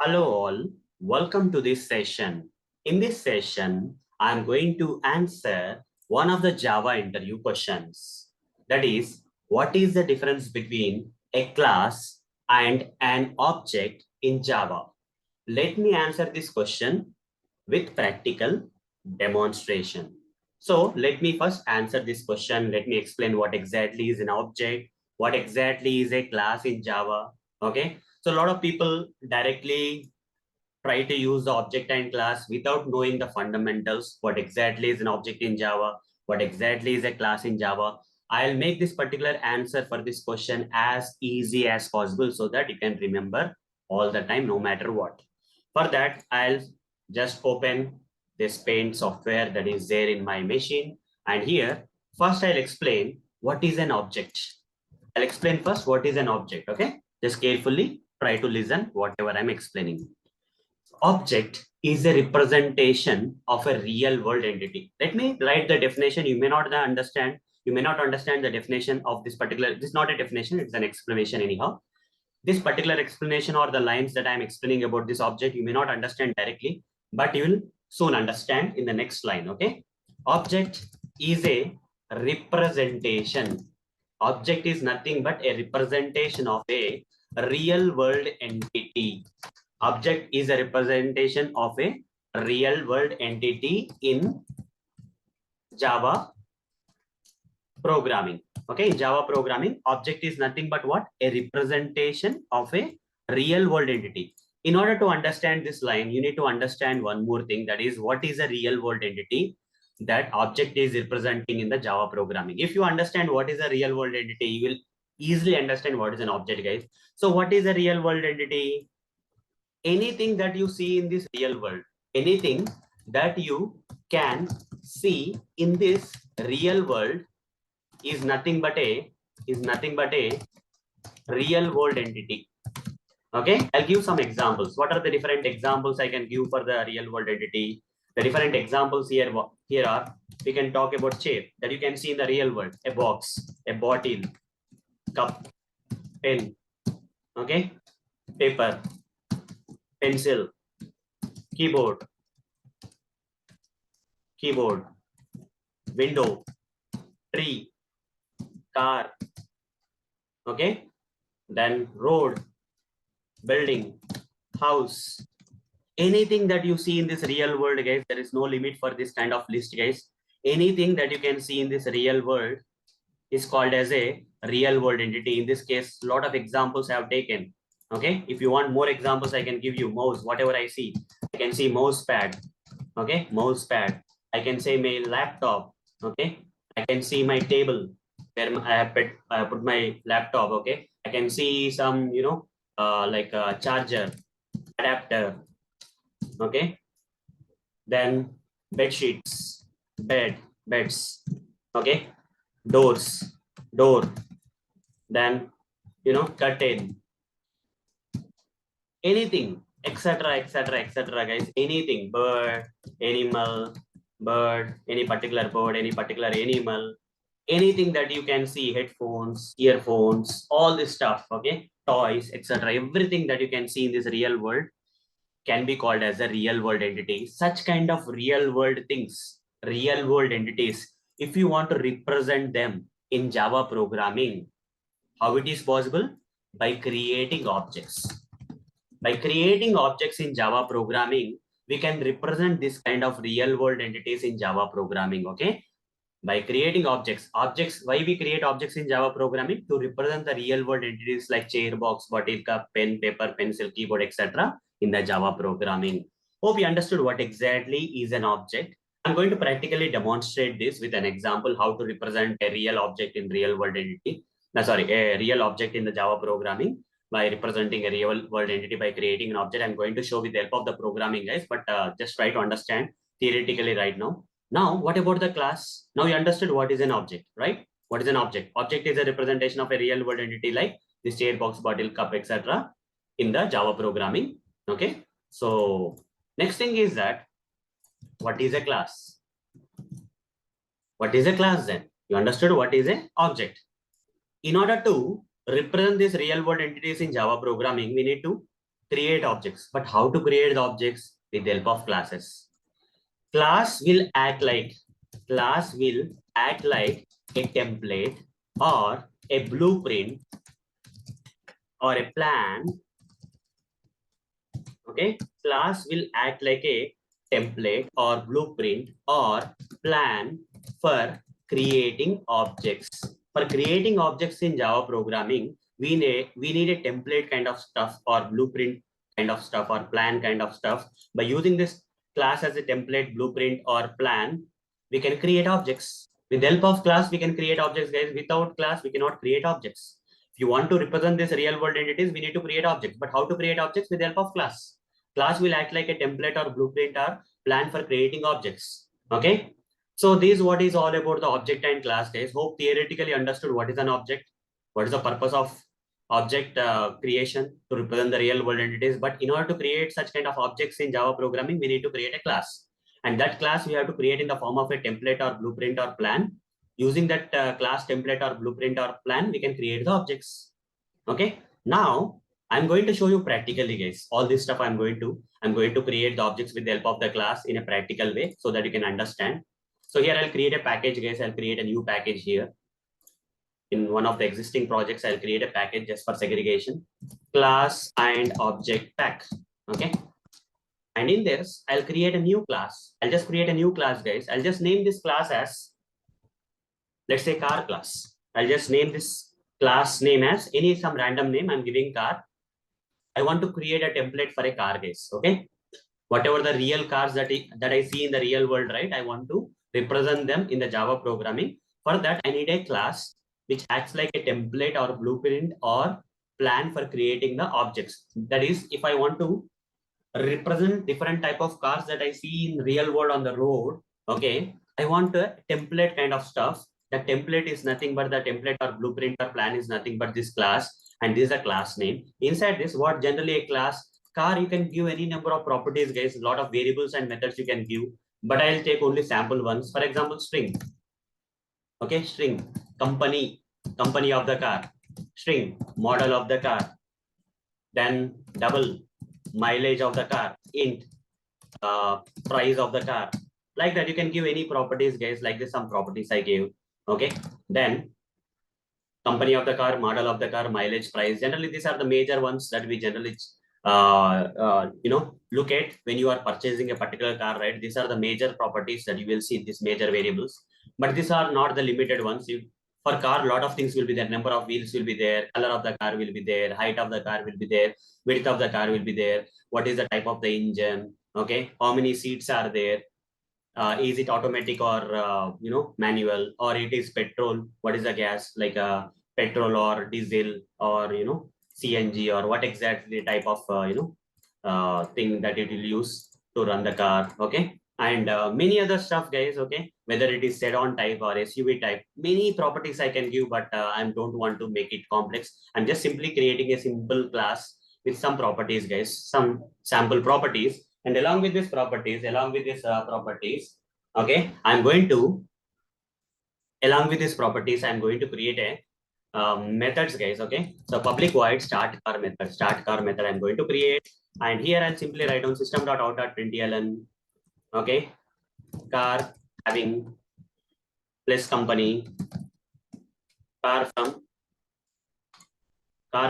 Hello all, welcome to this session. In this session, I am going to answer one of the Java interview questions. That is, what is the difference between a class and an object in Java? Let me answer this question with practical demonstration. So let me first answer this question. Let me explain what exactly is an object, what exactly is a class in Java. Okay. So a lot of people directly try to use the object and class without knowing the fundamentals, what exactly is an object in Java, what exactly is a class in Java. I'll make this particular answer for this question as easy as possible so that you can remember all the time, no matter what. For that, I'll just open this Paint software that is there in my machine. And here, first I'll explain what is an object. I'll explain first what is an object, okay? Just carefully try to listen whatever I'm explaining. Object is a representation of a real world entity. Let me write the definition. You may not understand the definition of this particular, this is not a definition, it's an explanation anyhow. This particular explanation or the lines that I'm explaining about this object, you may not understand directly, but you will soon understand in the next line, okay? Object is a representation. Object is nothing but a representation of a real world entity. Object is a representation of a real world entity in Java programming. Okay, in Java programming, object is nothing but what? A representation of a real world entity. In order to understand this line, you need to understand one more thing, that is what is a real world entity that object is representing in the Java programming. If you understand what is a real world entity, you will easily understand what is an object, guys. So what is a real world entity? Anything that you see in this real world, anything that you can see in this real world is nothing but a real world entity. Okay, I'll give some examples. What are the different examples I can give for the real world entity? The different examples here are, we can talk about chair that you can see in the real world, a box, a bottle, cup, pen, okay, paper, pencil, keyboard, window, tree, car, okay, then road, building, house, anything that you see in this real world, guys. There is no limit for this kind of list, guys. Anything that you can see in this real world is called as a real world entity. In this case, a lot of examples I have taken. Okay, if you want more examples, I can give you. Mouse, whatever I see, I can see mouse pad. Okay, mouse pad. I can say my laptop. Okay, I can see my table where I have put my laptop. Okay, I can see some, like a charger, adapter. Okay, then bed sheets, beds. Okay, doors, door. Then, curtain, anything, etc., etc., etc., guys. Anything, bird, animal, bird, any particular bird, any particular animal, anything that you can see, headphones, earphones, all this stuff, okay, toys, etc., everything that you can see in this real world can be called as a real world entity. Such kind of real world things, real world entities, if you want to represent them in Java programming, how it is possible? By creating objects. By creating objects in Java programming, we can represent this kind of real world entities in Java programming, okay? By creating objects, why we create objects in Java programming? To represent the real world entities like chair, box, bottle, cup, pen, paper, pencil, keyboard, etc. in the Java programming. Hope you understood what exactly is an object. I'm going to practically demonstrate this with an example, how to represent a real object in real world entity. A real object in the Java programming by representing a real world entity by creating an object. I'm going to show with the help of the programming, guys, but just try to understand theoretically right now. Now, what about the class? Now you understood what is an object, right? What is an object? Object is a representation of a real world entity like this chair, box, bottle, cup, etc. in the Java programming. Okay. So next thing is that, what is a class? What is a class then? You understood what is a object. In order to represent these real world entities in Java programming, we need to create objects. But how to create the objects? With the help of classes. Class will act like a template or a blueprint or a plan. Okay, class will act like a template or blueprint or plan for creating objects. For creating objects in Java programming, we need a template kind of stuff or blueprint kind of stuff or plan kind of stuff. By using this class as a template, blueprint or plan, we can create objects. With the help of class, we can create objects, guys. Without class, we cannot create objects. If you want to represent this real world entities, we need to create objects. But how to create objects? With the help of class. Class will act like a template or blueprint or plan for creating objects. Okay. So this is what is all about the object and class, guys. Hope theoretically understood what is an object, what is the purpose of object creation to represent the real world entities. But in order to create such kind of objects in Java programming, we need to create a class. And that class we have to create in the form of a template or blueprint or plan. Using that class template or blueprint or plan, we can create the objects. Okay. Now, I'm going to show you practically, guys. All this stuff I'm going to create the objects with the help of the class in a practical way so that you can understand. So here I'll create a package, guys. I'll create a new package here. In one of the existing projects, I'll create a package just for segregation. Class and object pack. Okay. And in this, I'll create a new class. I'll just create a new class, guys. I'll just name this class as, let's say, car class. I'll just name this class name as some random name. I'm giving car. I want to create a template for a car, guys. Okay. Whatever the real cars that I see in the real world, right? I want to represent them in the Java programming. For that, I need a class which acts like a template or blueprint or plan for creating the objects. That is, if I want to represent different type of cars that I see in real world on the road, okay, I want a template kind of stuff. The template is nothing but the template or blueprint or plan is nothing but this class, and this is a class name. Inside this, what generally a class car, you can give any number of properties, guys, a lot of variables and methods you can give, but I'll take only sample ones. For example, string. Okay, string, company of the car, string, model of the car, then double, mileage of the car, int, price of the car. Like that, you can give any properties, guys. Like this, some properties I gave. Okay, then company of the car, model of the car, mileage, price. Generally, these are the major ones that we generally look at when you are purchasing a particular car, right? These are the major properties that you will see, these major variables. But these are not the limited ones. For car, a lot of things will be there. Number of wheels will be there. Color of the car will be there. Height of the car will be there. Width of the car will be there. What is the type of the engine? Okay, how many seats are there? Is it automatic or manual, or it is petrol? What is the gas, like petrol or diesel or CNG, or what exactly type of thing that it will use to run the car? Okay, and many other stuff, guys. Okay, whether it is sedan type or SUV type, many properties I can give, but I don't want to make it complex. I'm just simply creating a simple class with some properties, guys, some sample properties. And along with these properties, okay, I'm going to create a methods, guys. Okay, so public void start car method I'm going to create, and here I'll simply write down system.out.println. Okay, car having plus company, car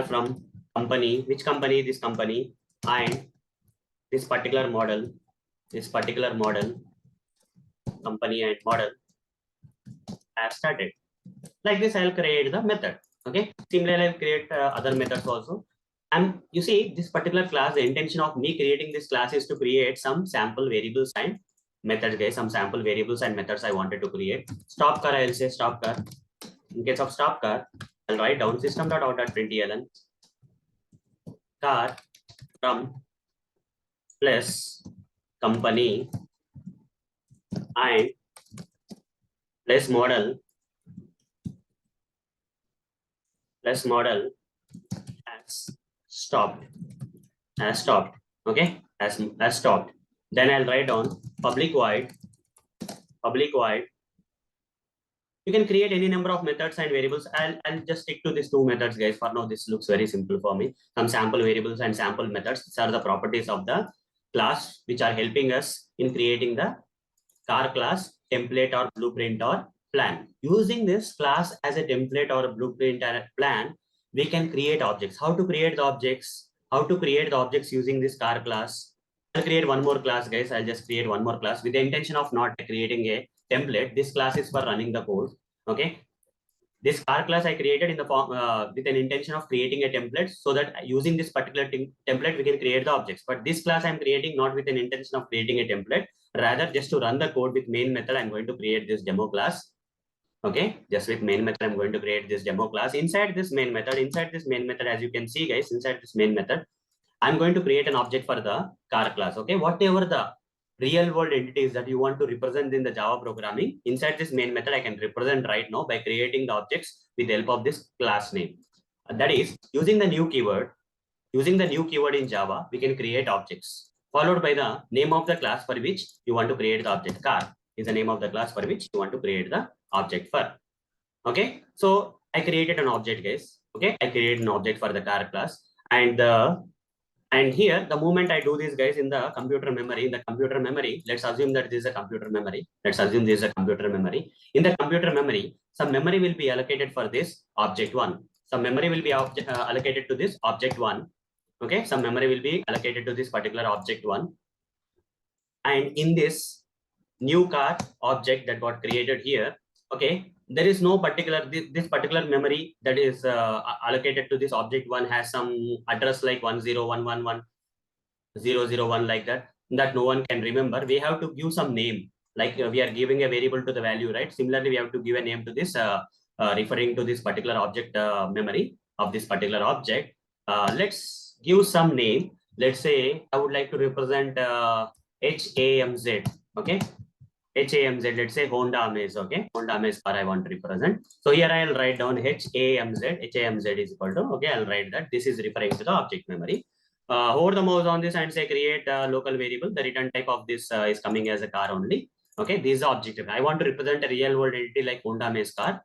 from company, which company? This company, and this particular model, company and model have started. Like this, I'll create the method. Okay, similarly, I'll create other methods also. And you see, this particular class, the intention of me creating this class is to create some sample variables and methods, guys. Some sample variables and methods I wanted to create. Stop car, I'll say stop car. In case of stop car, I'll write down system.out.println car from plus company and plus model as stopped. Okay, as stopped. Then I'll write down public void You can create any number of methods and variables. I'll just stick to these two methods, guys. For now, this looks very simple for me. Some sample variables and sample methods. These are the properties of the class which are helping us in creating the car class template or blueprint or plan. Using this class as a template or a blueprint and a plan, we can create objects. How to create the objects? How to create the objects using this car class? I'll create one more class, guys. I'll just create one more class with the intention of not creating a template. This class is for running the code. Okay. This car class I created in the form with an intention of creating a template, so that using this particular template we can create the objects. But this class I'm creating not with an intention of creating a template, rather just to run the code with main method. I'm going to create this demo class. Okay, just with main method I'm going to create this demo class. Inside this main method, as you can see, guys, inside this main method, I'm going to create an object for the car class. Okay, whatever the real world entities that you want to represent in the Java programming, inside this main method, I can represent right now by creating the objects with the help of this class name. That is, using the new keyword in Java, we can create objects followed by the name of the class for which you want to create the object. Car is the name of the class for which you want to create the object for. Okay, so I created an object, guys. Okay, I created an object for the car class, and here, the moment I do this, guys, in the computer memory, let's assume that this is a computer memory. In the computer memory, some memory will be allocated for this object one. Some memory will be allocated to this object one. Okay, some memory will be allocated to this particular object one. And in this new car object that got created here, okay, there is no particular, this particular memory that is allocated to this object one has some address like 101110001 like that no one can remember. We have to give some name, like we are giving a variable to the value, right? Similarly, we have to give a name to this referring to this particular object memory of this particular object. Let's give some name. Let's say I would like to represent HAMZ. Okay, HAMZ, let's say Honda Amaze. Okay, Honda Amaze car I want to represent. So here I'll write down HAMZ is equal to, okay, I'll write that this is referring to the object memory. Hold the mouse on this and say create a local variable. The return type of this is coming as a car only. Okay, this is the object. I want to represent a real world entity like Honda Amaze car.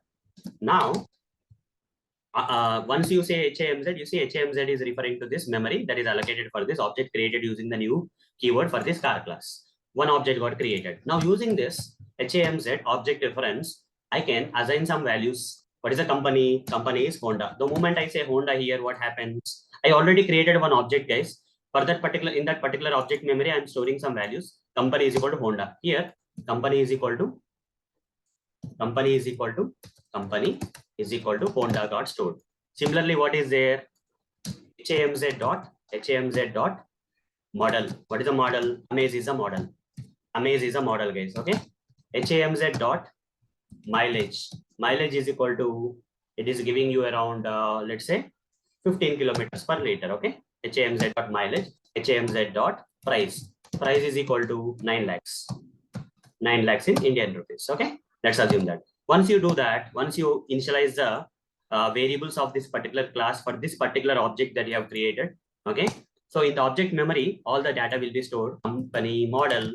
Now, once you say HAMZ, you see HAMZ is referring to this memory that is allocated for this object created using the new keyword for this car class. One object got created. Now using this HAMZ object reference, I can assign some values. What is the company? Company is Honda. The moment I say Honda here, what happens? I already created one object, guys. For that particular, in that particular object memory, I'm storing some values. Company is equal to Honda. Here, company is equal to Honda got stored. Similarly, what is there? HAMZ dot model. What is the model? Amaze is a model. Amaze is a model, guys. Okay. HAMZ dot mileage. Mileage is equal to, it is giving you around let's say 15 kilometers per liter. Okay. HAMZ dot mileage. HAMZ dot price. Price is equal to 9 lakhs. 9 lakhs in Indian rupees. Okay. Let's assume that. Once you do that, once you initialize the variables of this particular class for this particular object that you have created. Okay. So in the object memory, all the data will be stored. Company model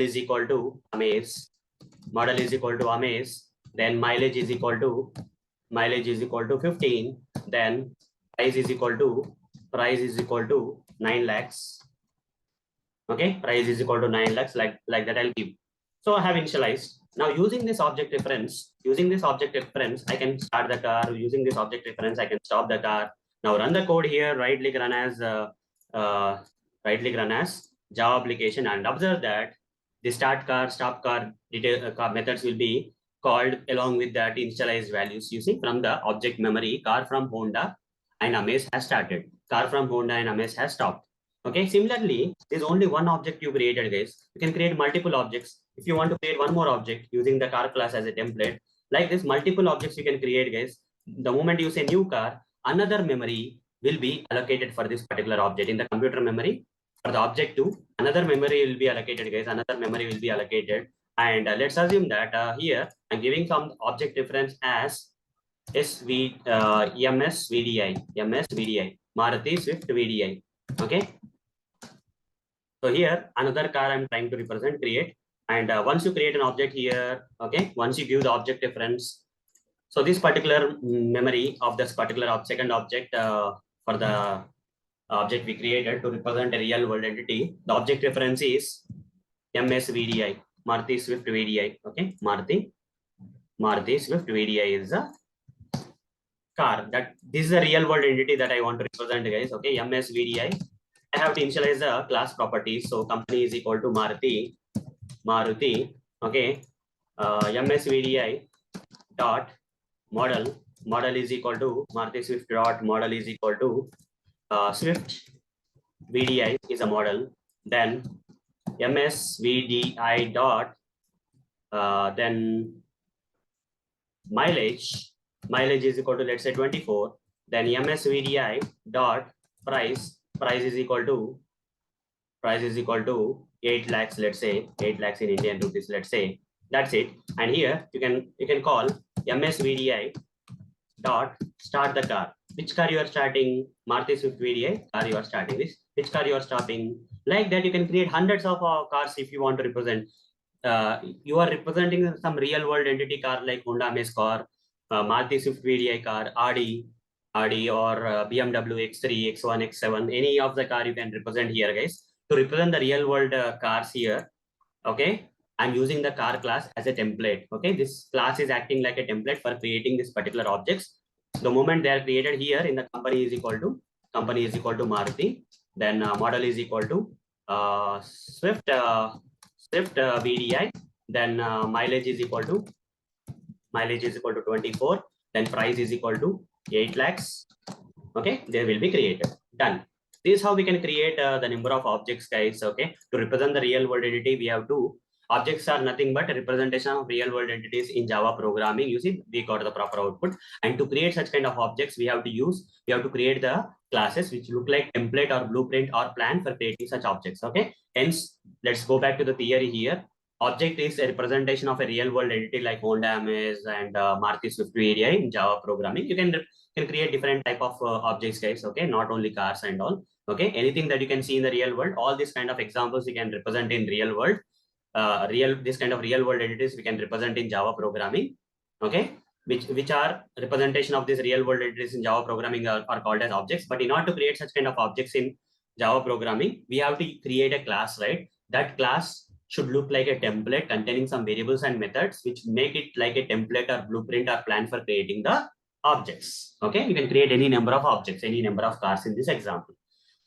is equal to Amaze. Model is equal to Amaze. Then mileage is equal to 15. Then price is equal to 9 lakhs. Okay, price is equal to 9 lakhs, like that I'll give. So I have initialized. Now using this object reference, I can start the car. Using this object reference, I can stop the car. Now run the code here, right click run as Java application, and observe that the start car, stop car, detail methods will be called along with that initialized values. You see, from the object memory, car from Honda and Amaze has started. Car from Honda and Amaze has stopped. Okay, similarly, there's only one object you created, guys. You can create multiple objects. If you want to create one more object using the car class as a template, like this, multiple objects you can create, guys. The moment you say new car, another memory will be allocated for this particular object. In the computer memory, for the object 2, another memory will be allocated, guys. Another memory will be allocated. And let's assume that here I'm giving some object reference as MSVDI, Maruti Swift VDI. Okay. So here another car I'm trying to represent, create, And once you create an object here, okay, once you give the object reference, so this particular memory of this particular second object for the object we created to represent a real world entity, the object reference is MSVDI, Maruti Swift VDI. Okay, Maruti Swift VDI is a car. That this is a real world entity that I want to represent, guys. Okay, MSVDI. I have to initialize the class properties. So company is equal to Maruti. Okay, MSVDI dot model is equal to Maruti Swift dot model is equal to Swift VDI is a model. Then MSVDI dot then mileage is equal to, let's say, 24. Then MSVDI dot price is equal to 8 lakhs, let's say 8 lakhs in Indian rupees, let's say. That's it. And here you can call MSVDI dot start the car. Which car you are starting? Maruti Swift VDI car you are starting this. Which car you are stopping? Like that, you can create hundreds of cars if you want to represent. You are representing some real world entity car like Honda Amaze car, Maruti Swift VDI car, Audi or BMW X3, X1, X7, any of the car you can represent here, guys. To represent the real world cars here, okay, I'm using the car class as a template. Okay, this class is acting like a template for creating this particular objects. The moment they are created here in the company is equal to Maruti, then model is equal to Swift VDI, then mileage is equal to 24, then price is equal to 8 lakhs. Okay, they will be created. Done. This is how we can create the number of objects, guys. Okay, to represent the real world entity, we have to objects are nothing but a representation of real world entities in Java programming. You see, we got the proper output. And to create such kind of objects, we have to create the classes which look like template or blueprint or plan for creating such objects. Okay, hence let's go back to the theory here. Object is a representation of a real world entity like Honda Amaze and Maruti Swift VDI in Java programming. You can create different type of objects, guys. Okay, not only cars and all. Okay, anything that you can see in the real world, all these kind of examples you can represent in real world. This kind of real world entities we can represent in Java programming. Okay, which are representation of these real world entities in Java programming are called as objects. But in order to create such kind of objects in Java programming, we have to create a class, right? That class should look like a template containing some variables and methods which make it like a template or blueprint or plan for creating the objects. Okay, you can create any number of objects, any number of cars in this example.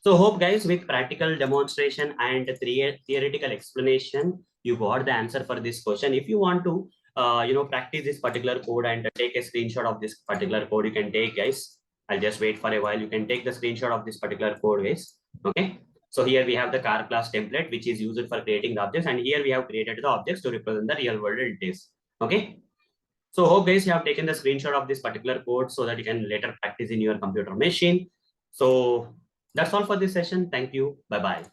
So hope, guys, with practical demonstration and theoretical explanation, you got the answer for this question. If you want to practice this particular code and take a screenshot of this particular code, you can take, guys. I'll just wait for a while. You can take the screenshot of this particular code, guys. Okay, so here we have the car class template which is used for creating the objects, and here we have created the objects to represent the real world entities. Okay, so hope, guys, you have taken the screenshot of this particular code so that you can later practice in your computer machine. So that's all for this session. Thank you. Bye-bye.